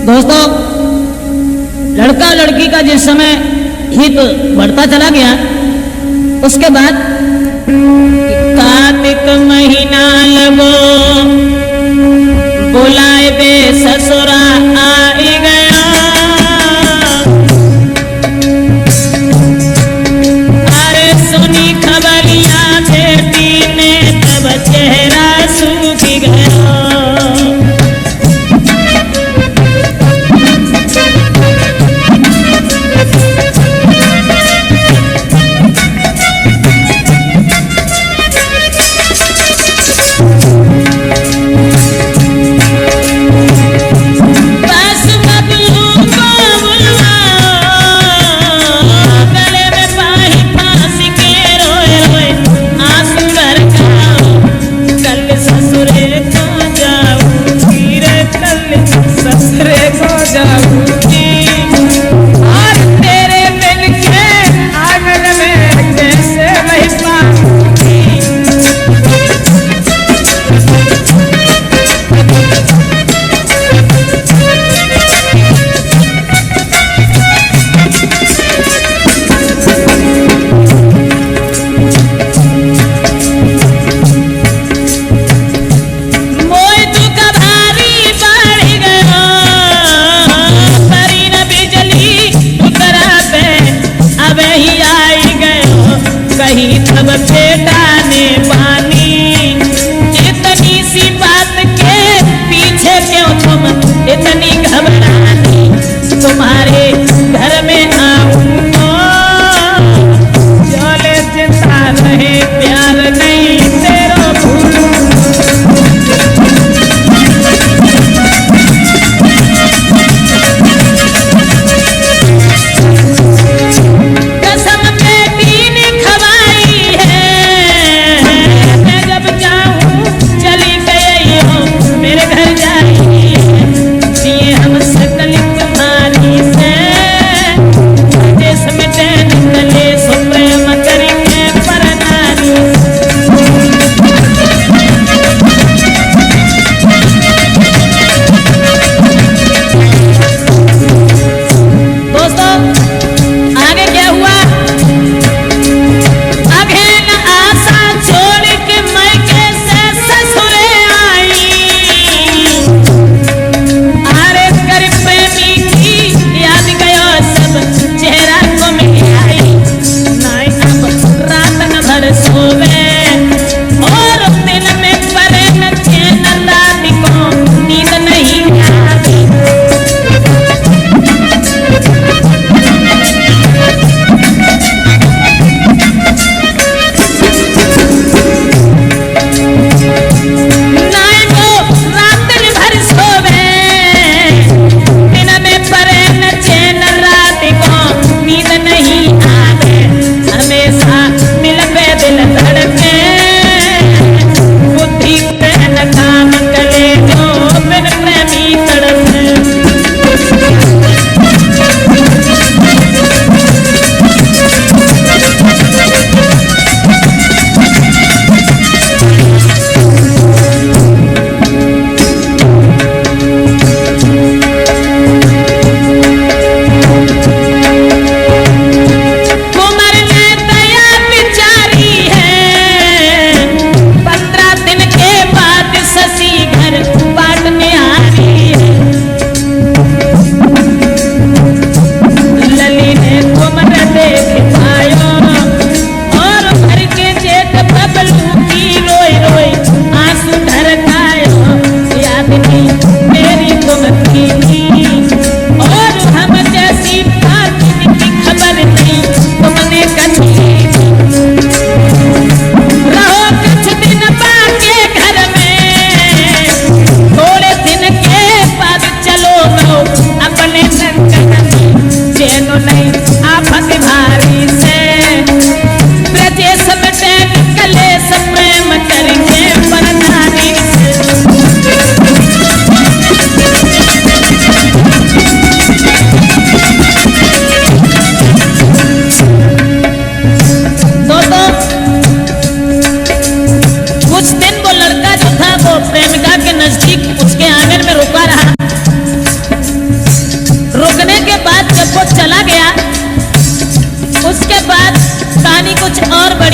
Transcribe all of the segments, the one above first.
दोस्तों, लड़का लड़की का जिस समय हित बढ़ता चला गया, उसके बाद कार्तिक महीना लगो बुलाए बे ससुरा आई गया। अरे सुनी खबरिया बेटी ने तब चेहरा सूख गया।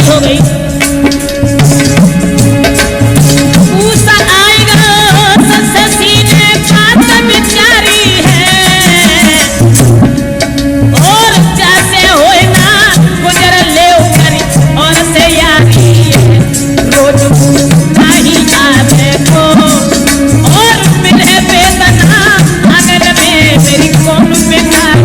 बात हो गई। पूसा आएगा सबसे सीने बात बिचारी है, और जैसे होए ना गुजर ले करी और से यारी है। रोज आई आवे को और मिले बेतना आंगन में मेरी कौन बेकार।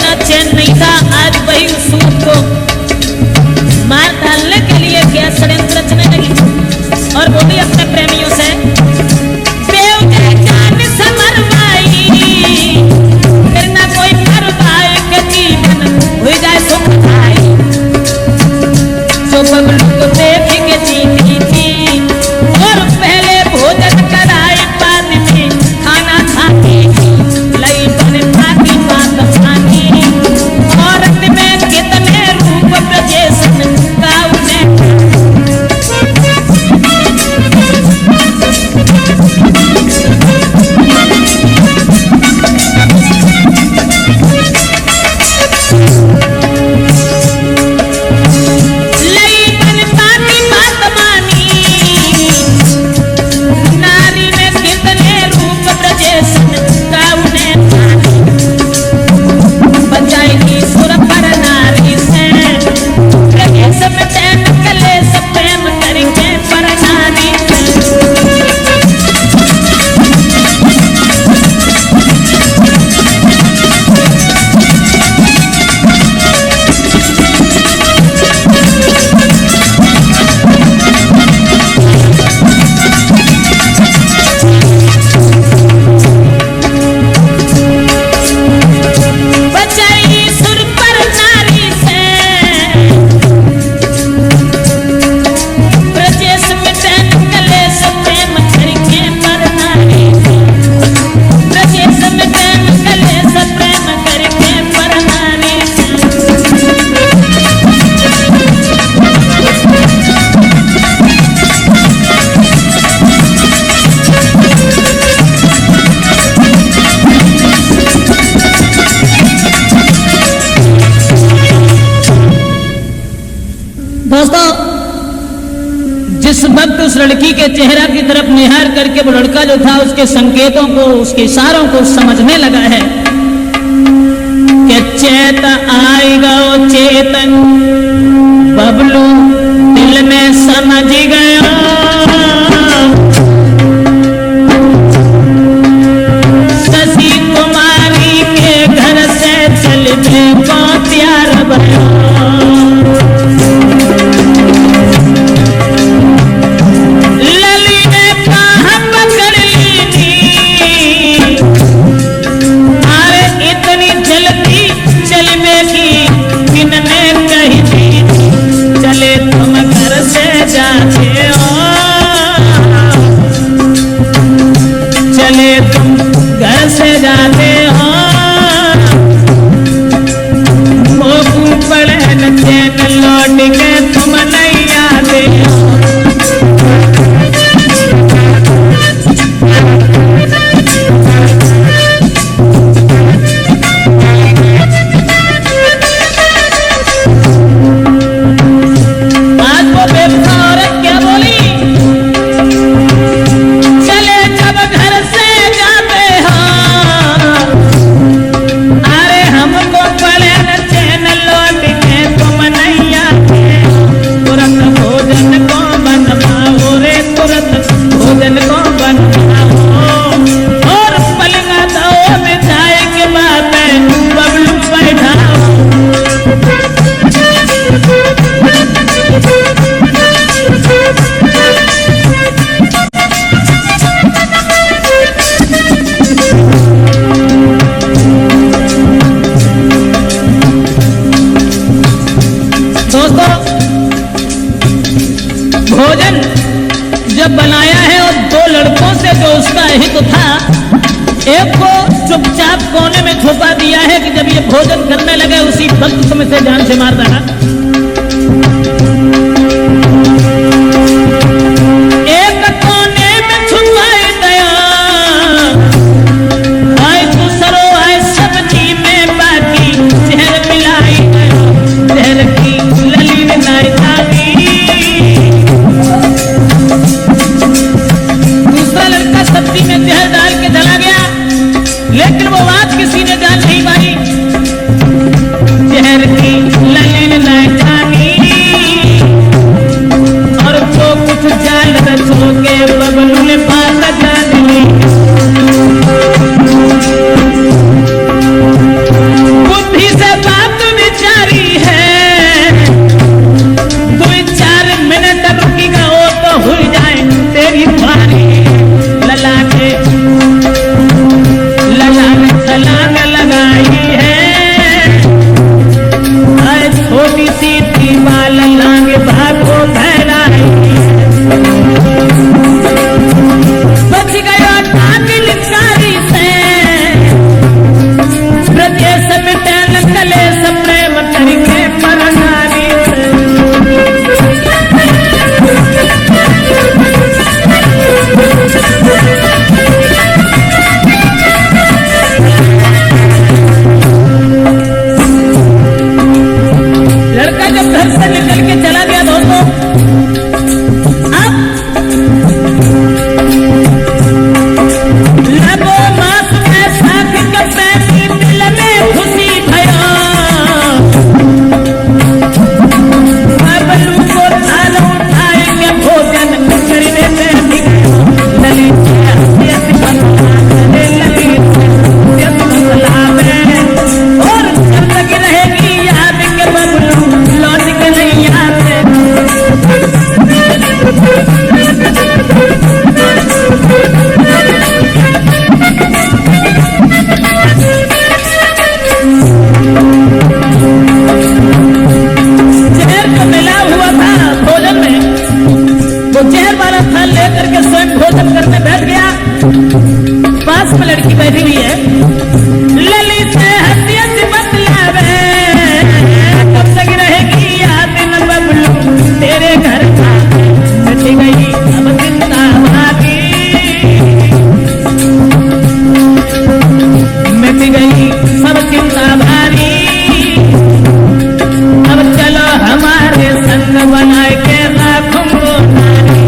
इतना चैन नहीं था, आज वही सूद को मार डालने के लिए क्या षड्यंत्र रचने लगी और बोली अपने प्रेमियों से, जान से मरवाई फिर ना कोई मरवाए के जीवन हो जाए सुखदाई। जो बबलू को देख के जीती थी और पहले भोजन कराए बाद में खाना खाती थी, लई बन भागी बात मानी औरत में कितने रूप प्रजेशन का उन्हें। दोस्तों, जिस वक्त उस लड़की के चेहरा की तरफ निहार करके वो लड़का जो था उसके संकेतों को, उसके इशारों को समझने लगा है कि चेत आएगा चेतन, बबलू दिल में समझ गया, शशि कुमारी के घर से चलने को तैयार बना। भोजन जब बनाया है और दो लड़कों से जो उसका हित था, एक को चुपचाप कोने में छुपा दिया है कि जब ये भोजन करने लगे उसी वक्त तुम इसे जान से मार डाला। एक कोने में छुपाई दया, आए तू सरो आए सब्जी में बाकी जहर मिलाई जहर की लली बनाई जाती। दूसरा लड़का सब्जी में जहर डाल के चला गया, लेकिन वो बात किसी ने जान नहीं पाई। जहर की लली बनाई जाती और जो कुछ जाल रचो के बबलू ने पाता जाने बुद्धि से लड़की बैठी हुई है, ललित हंसी हंसी बतलावे कब तक रहेगी याद न बबलू तेरे घर का, मिट गई अब चिंता भाभी, मिट गई सब चिंता भारी, अब चलो हमारे संग बनाए के राखूं वो नारी।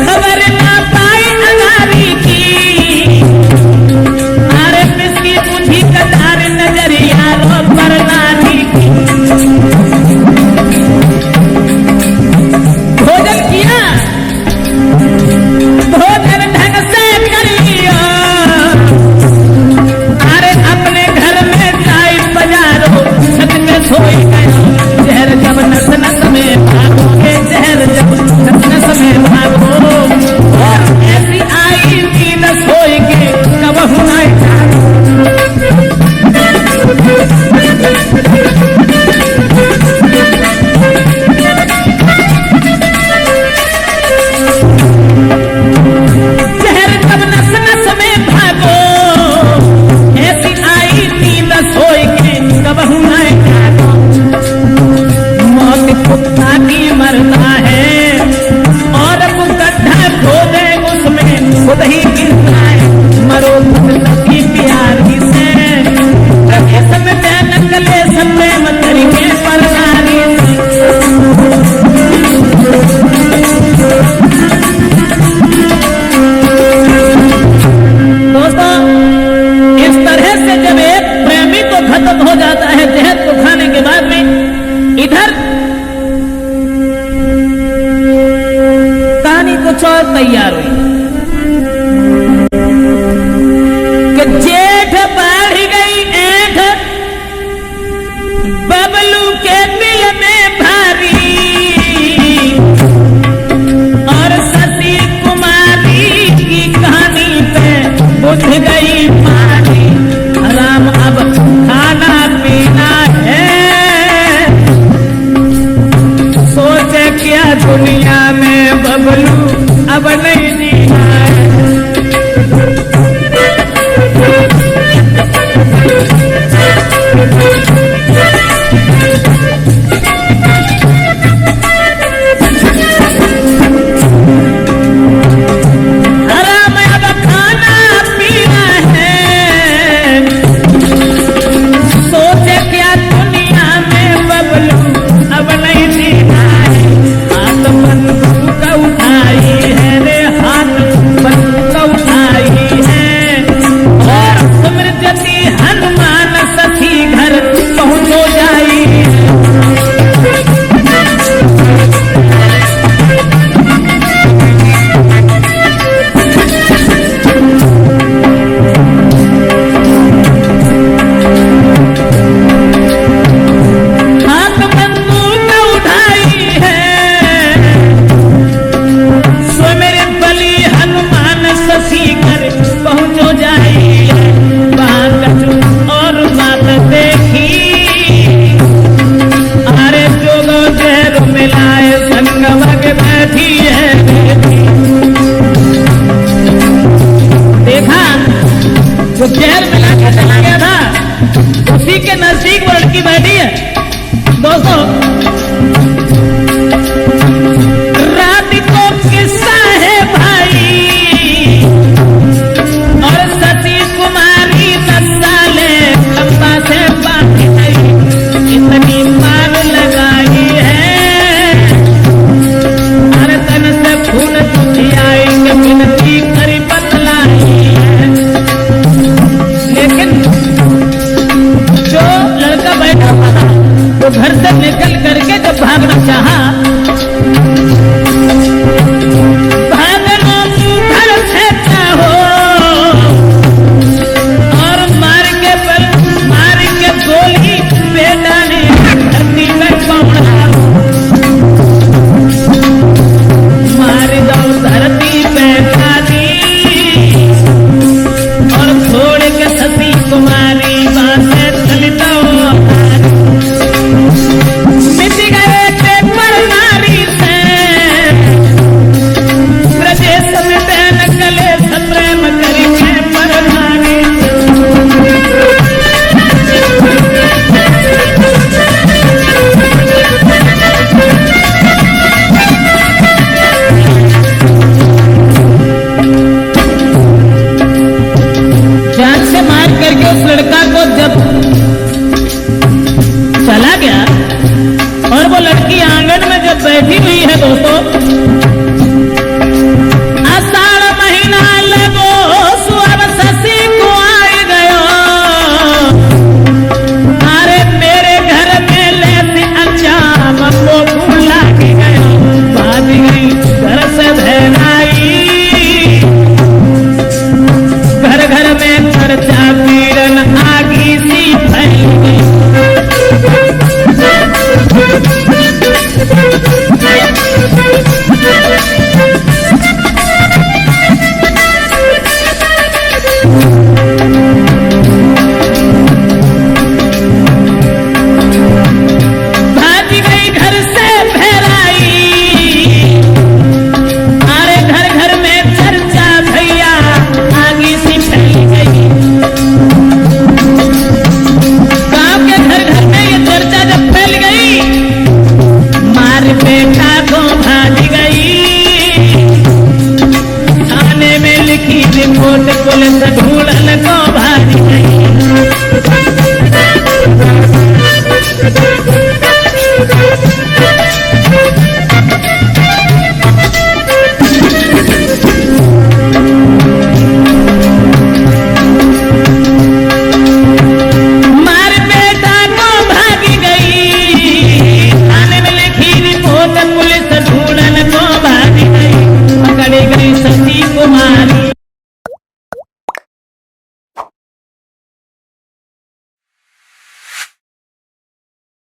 खबर ना पाई अनारी की, अरे पिसकी मुझी कतार नजरिया रो पर नारी की। भोजन किया, भोजन ढंग से कर लिया, अरे अपने घर में चाय बजारो छत में सोई गया। जहर जब नस नस में भागोगे, जहर जब नस नस में भागो, और ऐसी आई नींद सोई के कब हुआ जहर जब नस नस में भागो, ऐसी आई नींद सोई के कब हुआ मौत कुत्ता की मरता है, और अब गड्ढा खोदे उसमें खुद ही गिरता है। मरो की प्यारी से सब नकले सब मंदिर के पर नारी दोस्तों, इस तरह से जब एक प्रेमी तो खत्म हो जाता है जहर को खाने के बाद में, इधर कहानी कुछ और तैयार हुई कि जेठ बढ़ गई ऐठ बबलू के दिल में भारी, और सती कुमारी की कहानी पे बुझ गई पानी। राम अब खाना पीना है, सोचे क्या दुनिया में बबलू अब नहीं जीना है। राम अब खाना पीना है, सोचे क्या दुनिया में बबलू अब नहीं जीना है। हाथ बंदूक उठाई है रे, हाथ बंदूक उठाई है, और स्मृति हनुमान सखी घर पहुंचो जाई। हाथ बंदूक उठाई है, सो मेरे बली हनुमान शशि घर पहुंचो जाई। वहां कछु और बात देखी, अरे जोगो जहर मिलाए संग वग बैठी है बेटी। देखा जो जहर मिला के चला गया था, उसी के नजदीक वो लड़की बैठी है। दोस्तों, रात को किस्सा है भाई, और सती कुमारी 10 साले लंबा से बात गई, इतनी मार लगाई है, हर तन से खून चुटियाई के विनती करी बतलाई है। लेकिन जो लड़का बैठा था वो घर से निकल करके जब भागना चाहा